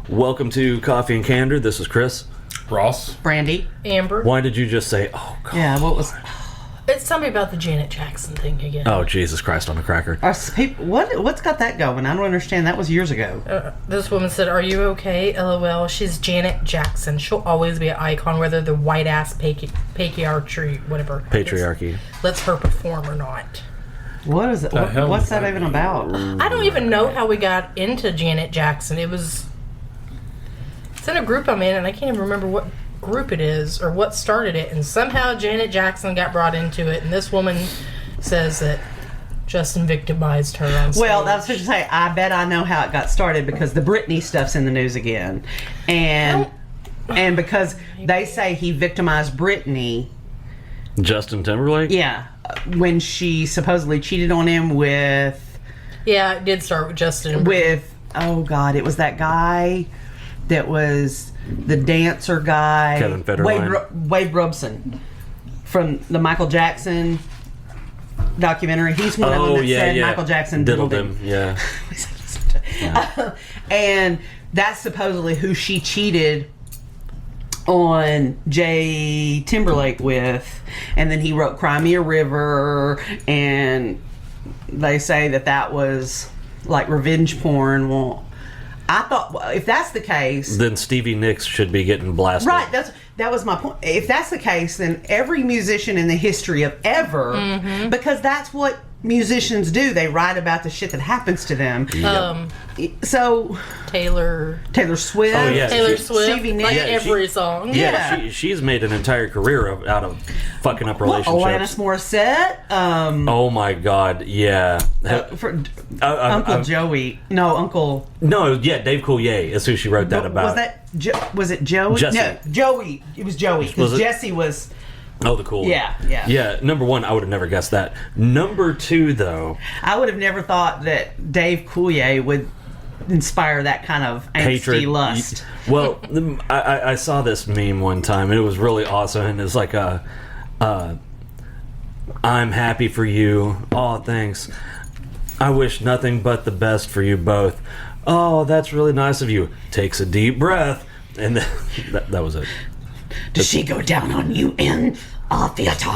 Welcome to Coffee and Candor. This is Chris. Ross. Brandy. Amber. Why did you just say, oh, God? Yeah, what was... It's something about the Janet Jackson thing again. Oh, Jesus Christ on a cracker. What's got that going? I don't understand. That was years ago. This woman said, "Are you okay? LOL. She's Janet Jackson. She'll always be an icon, whether the white-ass patriarchy, whatever. Patriarchy. Lets her perform or not." What is it? What's that even about? I don't even know how we got into Janet Jackson. It's in a group I'm in, and I can't even remember what group it is or what started it, and somehow Janet Jackson got brought into it, and this woman says that Justin victimized her on stage. Well, that's what you say. I bet I know how it got started because the Britney stuff's in the news again, and because they say he victimized Britney. Justin Timberlake? Yeah, when she supposedly cheated on him with. Yeah, it did start with Justin. With it was that guy that was the dancer guy, Kevin Federline. Wade Robson from the Michael Jackson documentary. He's one of them that said Michael Jackson diddled him. Yeah. And that's supposedly who she cheated on Jay Timberlake with, and then he wrote Cry Me a River, and they say that was like revenge porn. Well, I thought, if that's the case, then Stevie Nicks should be getting blasted. Right, that was my point. If that's the case, then every musician in the history of ever, because that's what musicians do. They write about the shit that happens to them. So Taylor Swift. Oh, yeah. Taylor Swift, Stevie Nicks. like every song. Yeah, she's made an entire career out of fucking up relationships. Alanis Morissette. Oh my God, yeah. Uncle Joey. No, Uncle. No, yeah, Dave Coulier is who she wrote that about. Was it Joey? Jesse. No, Joey. It was Joey. Because Jesse was... Oh, the cool. Yeah. Number one, I would have never guessed that. Number two, though, I would have never thought that Dave Coulier would inspire that kind of angsty hatred, lust. Well, I saw this meme one time, and it was really awesome. And it's like I'm happy for you. Oh, thanks. I wish nothing but the best for you both. Oh, that's really nice of you. Takes a deep breath, and then, that was it. Does she go down on you in a theater?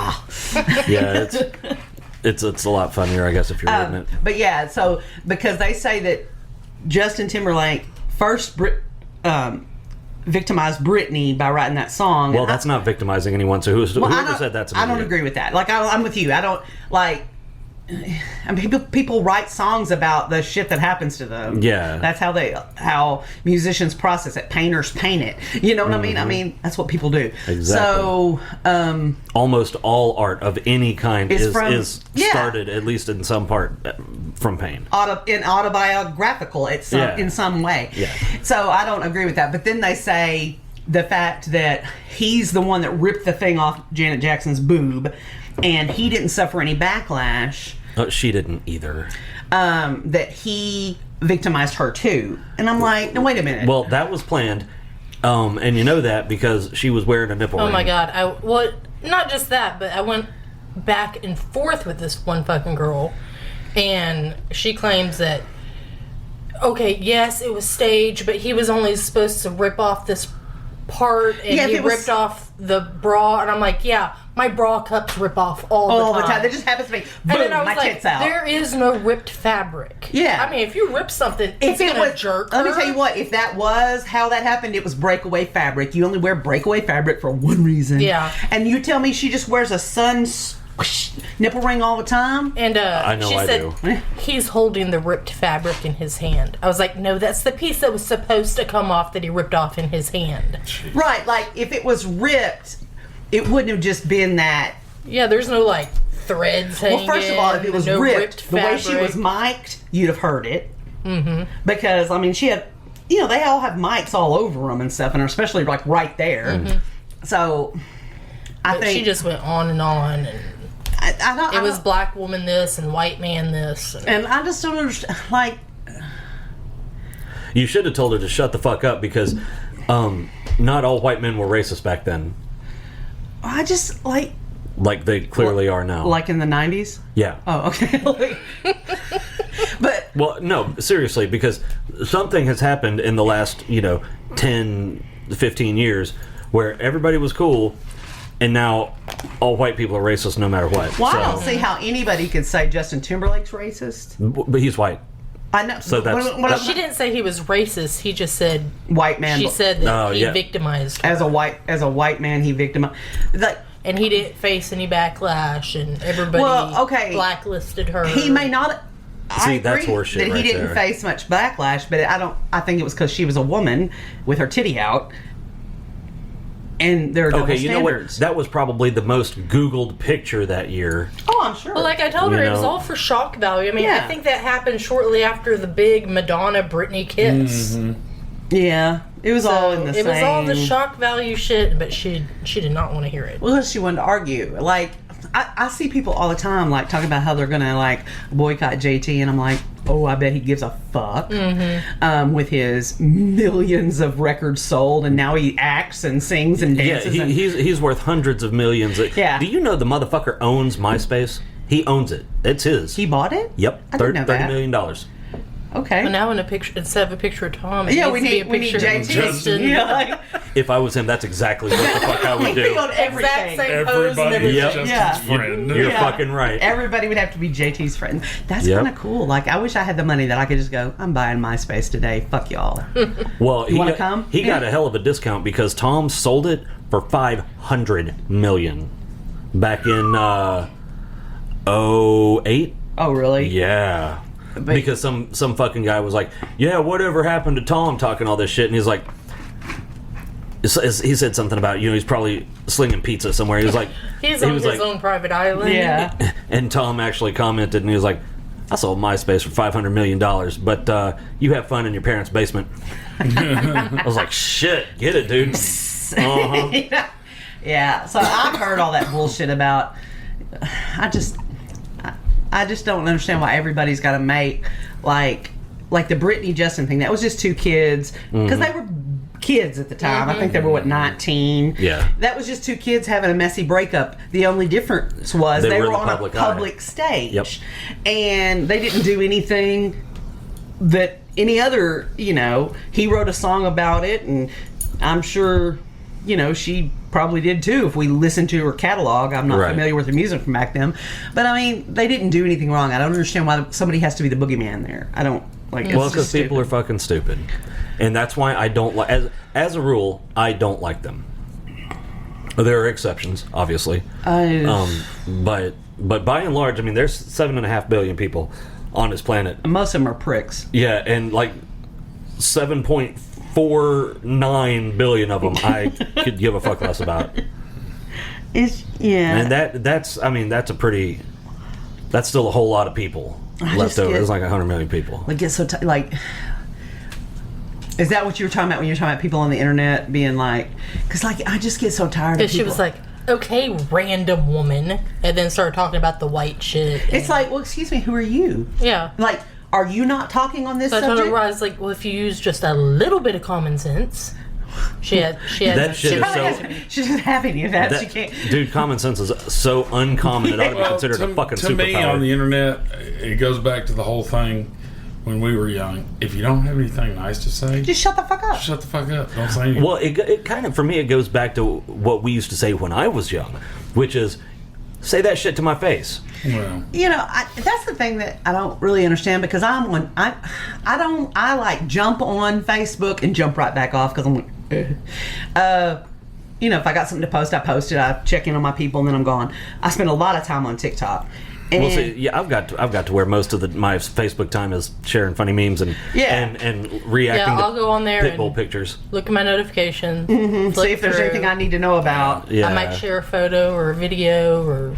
Yeah, it's a lot funnier, I guess, if you're reading it. But yeah, so because they say that Justin Timberlake first victimized Britney by writing that song. Well, that's not victimizing anyone. So whoever said that's an idiot. I don't agree with that. Like I'm with you. I don't like. I mean, people write songs about the shit that happens to them. Yeah, that's how musicians process it. Painters paint it. You know what I mean? I mean, that's what people do. Exactly. So, almost all art of any kind is started, at least in some part, from pain. Autobiographical in some way. Yeah. So I don't agree with that. But then they say the fact that he's the one that ripped the thing off Janet Jackson's boob, and he didn't suffer any backlash. She didn't either. That he victimized her too. And I'm like, no, wait a minute. Well, that was planned. And you know that because she was wearing a nipple ring. Oh my God. Not just that, but I went back and forth with this one fucking girl, and she claims that, okay, yes, it was staged, but he was only supposed to rip off this part, and he ripped off the bra, and I'm like, yeah, my bra cups rip off all the time. That just happens to me. Boom, and then I was my tits out. There is no ripped fabric. Yeah. I mean, if you rip something, it's gonna jerk. Let me tell you what, if that was how that happened, it was breakaway fabric. You only wear breakaway fabric for one reason. Yeah. And you tell me she just wears a nipple ring all the time? And she said do. He's holding the ripped fabric in his hand. I was like, no, that's the piece that was supposed to come off that he ripped off in his hand. Right, like if it was ripped, it wouldn't have just been that. Yeah, there's no like threads hanging. Well, first of all, if it was ripped the way she was mic'd, you'd have heard it. Mm-hmm. Because I mean, she had, they all have mics all over them and stuff, and especially like right there. Mm-hmm. So I think she just went on and on, and it was black woman this and white man this, and I just don't understand. Like, you should have told her to shut the fuck up because not all white men were racist back then. I just like they clearly are now. Like in the 90s? Yeah. Oh, okay. But Well, no, seriously, because something has happened in the last, 10, 15 years where everybody was cool, and now all white people are racist no matter what. well, I don't see how anybody could say Justin Timberlake's racist. But he's white. I know. So that's- She didn't say he was racist. He just said white man. She said that Oh, he yeah. victimized her. as a white man, he victimized. Like, And he didn't face any backlash, and everybody blacklisted her. he may not. See, I that's agree horseshit that he right didn't there. face much backlash, but I think it was because she was a woman with her titty out, and there are double Okay, you know what? standards. That was probably the most Googled picture that year. Oh, I'm sure. Well, like I told her, You it was know. all for shock value. I mean, Yeah. I think that happened shortly after the big Madonna Britney kiss. yeah, it was all in the It same. was all the shock value shit, but she did not want to hear it. Well, she wanted to argue. Like, I see people all the time, like, talking about how they're going to, like, boycott JT, and I'm like, oh, I bet he gives a fuck. With his millions of records sold, and now he acts and sings and Yeah, dances. and, he's worth hundreds of millions. Yeah. Do you know the motherfucker owns MySpace? He owns it. It's his. he bought it? Yep. I didn't know that. $30 million. Okay. But now in a picture, instead of a picture of Tom, it Yeah, needs we to be a need picture of JT. Justin. Yeah, like, If I was him, that's exactly what the fuck I would he'd do. be on everything. Exact same pose and Everybody everything. is Yep. Justin's Yeah. friend. You're Yeah. fucking right. Everybody would have to be JT's friend. That's Yep. kind of cool. Like, I wish I had the money that I could just go, I'm buying MySpace today. Fuck y'all. Well, he wanna got, come? he got Yeah. a hell of a discount because Tom sold it for $500 million back in 2008. Oh, really? Yeah. Because some fucking guy was like, yeah, whatever happened to Tom talking all this shit, and he's like, he said something about, he's probably slinging pizza somewhere. He was like, He's he on was his like, own private island. Yeah. and Tom actually commented, and he was like, I sold MySpace for $500 million, but you have fun in your parents' basement. I was like, shit, get it, dude. Uh-huh. Yeah. So I've heard all that bullshit about. I just don't understand why everybody's got to make like the Britney Justin thing. That was just two kids because they were kids at the time. I think they were 19. Yeah. That was just two kids having a messy breakup. The only difference was they were were in the on public a eye. public stage, Yep. and they didn't do anything that any other. He wrote a song about it, and I'm sure she probably did too if we listened to her catalog. I'm not Right. familiar with her music from back then, but I mean, they didn't do anything wrong. I don't understand why somebody has to be the boogeyman there. I don't like. Well, because people are fucking stupid, and that's why I don't like. As a rule, I don't like them. There are exceptions, obviously, but by and large, I mean, there's 7.5 billion people on this planet. most of them are pricks. Yeah, and like 7.49 billion of them, I could give a fuck less about. And that's still a whole lot of people left just over. get- There's like 100 million people. Like, get so like. Is that what you were talking about when you were talking about people on the internet being like? Because like, I just get so tired of Because people. she was like, okay, random woman, and then started talking about the white shit. It's like, well, excuse me, who are you? yeah. Like, are you not talking on this So I told subject? her, I was like, well, if you use just a little bit of common sense, she had That shit is Probably so- she doesn't have any of that. That- She can't. Dude, common sense is so uncommon. It ought to be considered a fucking to me, superpower. on the internet, it goes back to the whole thing when we were young. If you don't have anything nice to say, Just shut the fuck up. shut the fuck up. Don't say anything. Well, it kind of, for me, it goes back to what we used to say when I was young, which is, say that shit to my face. Well, That's the thing that I don't really understand because I like jump on Facebook and jump right back off because I'm like, if I got something to post, I post it. I check in on my people and then I'm gone. I spend a lot of time on TikTok. And Well, see, yeah, I've got to where most of my Facebook time is sharing funny memes and Yeah. and reacting Yeah, I'll go on there to pitbull and- pictures. look at my notifications. see if there's anything I need to know about. Yeah, I might share a photo or a video or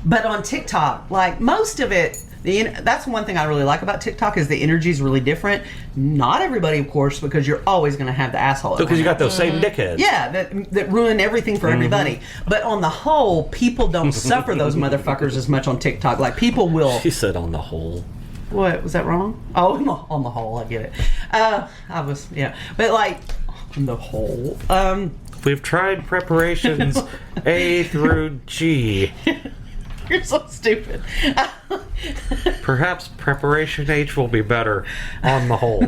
But on TikTok, like most of it, that's one thing I really like about TikTok is the energy is really different. Not everybody, of course, because you're always going to have the asshole. because you got those same dickheads. Yeah, that ruin everything for everybody. But on the whole, people don't suffer those motherfuckers as much on TikTok. Like people will. She said on the whole. What was that wrong? Oh, on the whole, I get it. But like on the whole, We've tried preparations A through G. you're so stupid. Perhaps Preparation H will be better on the whole.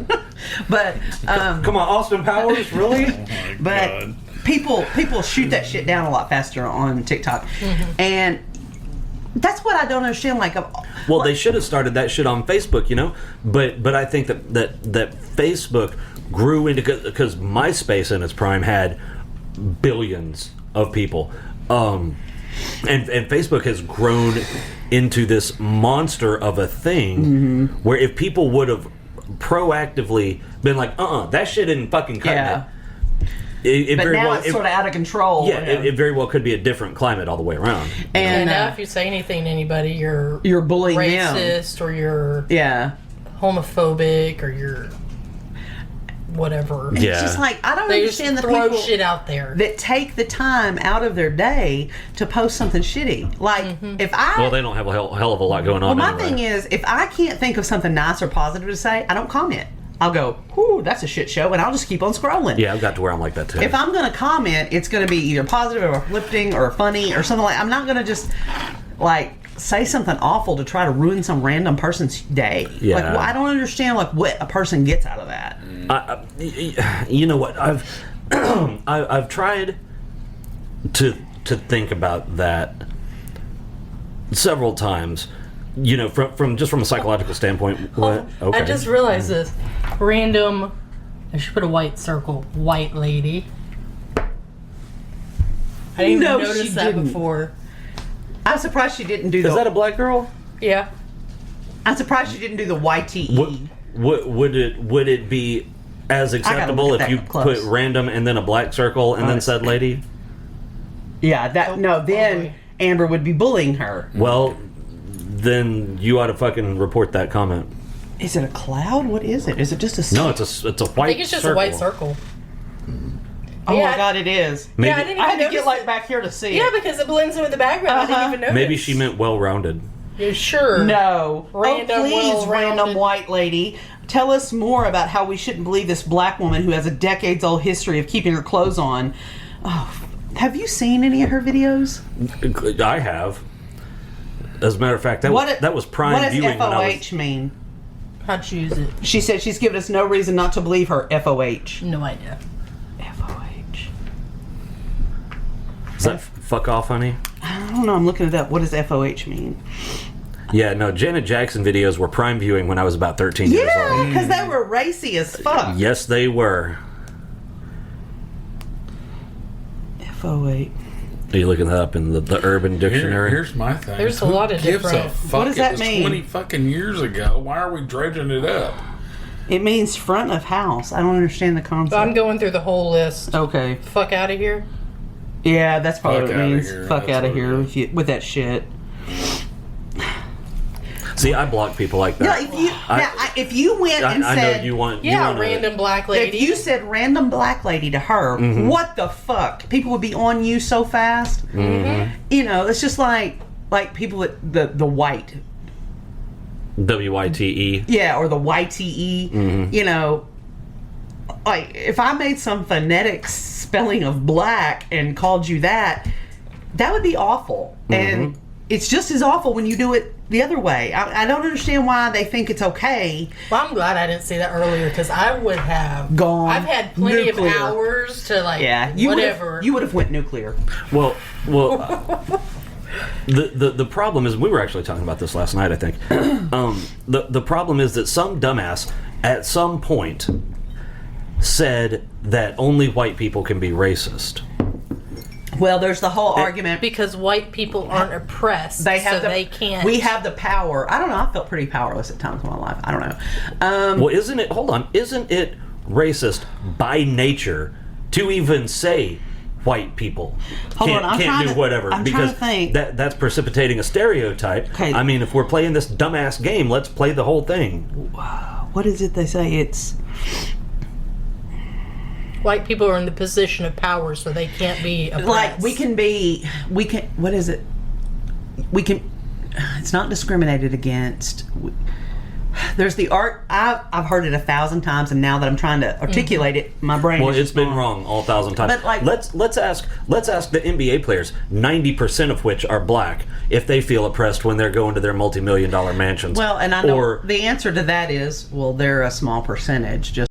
But Come on, Austin Powers, really? Oh my but God. people shoot that shit down a lot faster on TikTok, and that's what I don't understand. Like, Well, they should have started that shit on Facebook, you know. But I think that Facebook grew into, because MySpace in its prime had billions of people, and Facebook has grown into this monster of a thing where if people would have proactively been like, that shit isn't fucking cutting Yeah. it but very now well, it's sort of out of control. yeah, it very well could be a different climate all the way around. And And now if you say anything to anybody, you're bullying them. racist or you're Yeah. homophobic or you're whatever. Yeah. It's just like, I don't They just understand the throw people shit out there. that take the time out of their day to post something shitty. Like, if I... Well, they don't have a hell of a lot going on. Well, my anyway. thing is, if I can't think of something nice or positive to say, I don't comment. I'll go, whoo, that's a shit show, and I'll just keep on scrolling. Yeah, I've got to where I'm like that too. If I'm going to comment, it's going to be either positive or uplifting or funny or something like. I'm not going to just like say something awful to try to ruin some random person's day. Yeah. Like, well, I don't understand like what a person gets out of that. You know what? I've tried to think about that several times. You know, from a psychological standpoint. What? Okay. I just realized this. Random. I should put a white circle. White lady. I didn't even No, notice she that didn't. before. I'm surprised she didn't do Is that a black girl? Yeah. I'm surprised she didn't do the YTE. Would it be as acceptable look at if you that close. put random and then a black circle and then said lady? Yeah, that no. Then boy. Amber would be bullying her. Well, then you ought to fucking report that comment. Is it a cloud? What is it? Is it just a? No, it's a white. I think it's just a white circle. Oh Yeah, my god, it is. Maybe, Yeah, I didn't I had even to notice get like it. back here to see Yeah, it. because it blends in with the background. I didn't even notice. maybe she meant well-rounded. Yeah, sure. No. Random, oh, please, well-rounded. random white lady. Tell us more about how we shouldn't believe this black woman who has a decades-old history of keeping her clothes on. Oh, have you seen any of her videos? I have. As a matter of fact, that was prime What does viewing when I was. FOH mean? How'd you use it? She said she's given us no reason not to believe her. FOH. No idea. FOH. Is that fuck off, honey? I don't know. I'm looking it up. What does FOH mean? Yeah, no. Janet Jackson videos were prime viewing when I was about 13 years Yeah, old. because they were racy as fuck. Yes, they were. FOH. Are you looking that up in the Urban Dictionary? Here's my thing. There's a lot of Who gives different- a fuck? What does that It was mean? 20 fucking years ago. Why are we dredging it up? It means front of house. I don't understand the concept. So I'm going through the whole list. Okay. Fuck out of here. Yeah, that's probably Fuck what it outta means. here. Fuck That's out of what it here is. with that shit. See, I block people like Yeah, that. if you went and I said know you want. Yeah, you want random black lady. if you said random black lady to her, what the fuck? People would be on you so fast. You know, it's just like people that the white, WYTE. yeah, or the YTE. You know, like if I made some phonetic spelling of black and called you that would be awful. And it's just as awful when you do it the other way. I don't understand why they think it's okay. Well, I'm glad I didn't see that earlier because I would have Gone I've had plenty nuclear. of hours to like You whatever. You would have went nuclear. Well. The problem is, we were actually talking about this last night, I think. The problem is that some dumbass at some point said that only white people can be racist. Well, there's the whole argument. because white people aren't oppressed, They have so they can't. We have the power. I don't know. I felt pretty powerless at times in my life. I don't know. Well, isn't it? Hold on. Isn't it racist by nature to even say white people Hold can't, on, I'm can't trying do to- whatever? I'm trying because to think. that's precipitating a stereotype. Okay. I mean, if we're playing this dumbass game, let's play the whole thing. What is it they say? It's White people are in the position of power, so they can't be oppressed. like we can. What is it? We can. It's not discriminated against. There's the art. I've heard it 1,000 times, and now that I'm trying to articulate it, my brain. Well, is it's just been gone. wrong all 1,000 times. But, like- let's ask the NBA players, 90% of which are black, if they feel oppressed when they're going to their multi-million-dollar mansions. Well, and I know or the answer to that is, well, they're a small percentage. Just